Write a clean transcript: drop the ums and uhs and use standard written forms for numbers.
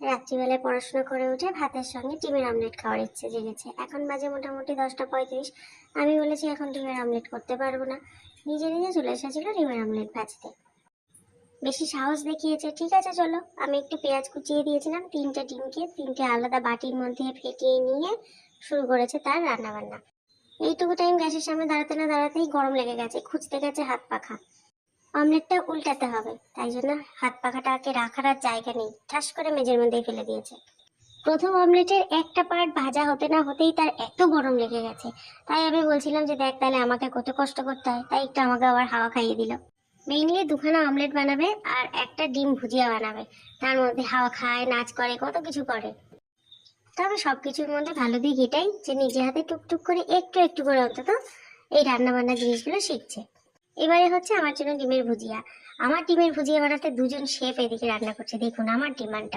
রাত্রিবেলায় পড়াশোনা করে উঠে ভাতের সঙ্গে ডিমের অমলেট খাওয়ার ইচ্ছে জেগেছে। এখন বাজে মোটামুটি 10টা 35। আমি বলেছি এখন ডিমের অমলেট করতে পারবো না, নিজে নিজে চলে এসেছিল ডিমের অমলেট ভাজতে। বেশি সাহস দেখিয়েছে। ঠিক আছে চলো, আমি একটু পেঁয়াজ কুচিয়ে দিয়েছিলাম, 3টে ডিমকে 3টে আলাদা বাটির মধ্যে ফেটিয়ে নিয়ে শুরু করেছে তার রান্না বান্না। এইটুকু টাইম গ্যাসের সামনে দাঁড়াতে না দাঁড়াতেই গরম লেগে গেছে, খুঁজতে গেছে হাত পাখা। অমলেটটা উল্টাতে হবে, তাই জন্য হাত পাখাটাকে রাখার আর জায়গা নেই, ঠাস করে মেঝের মধ্যেই ফেলে দিয়েছে। প্রথম অমলেটের একটা পার্ট ভাজা হতে না হতেই তার এত গরম লেগে গেছে। তাই আমি বলছিলাম যে দেখ তাহলে আমাকে কত কষ্ট করতে হয়, তাই একটু আমাকে আবার হাওয়া খাইয়ে দিল। মেইনলি দুখানা অমলেট বানাবে আর একটা ডিম ভুজিয়া বানাবে, তার মধ্যে হাওয়া খায়, নাচ করে, কত কিছু করে। তবে সবকিছুর মধ্যে ভালো দিক এটাই যে নিজে হাতে টুকটুক করে একটু একটু করে অন্তত এই রান্না বান্না জিনিসগুলো শিখছে। এবারে হচ্ছে আমার জন্য ডিমের ভুজিয়া। আমার ডিমের ভুজিয়া বানাতে দুজন শেফ এদিকে রান্না করছে, দেখুন আমার ডিমান্ডটা।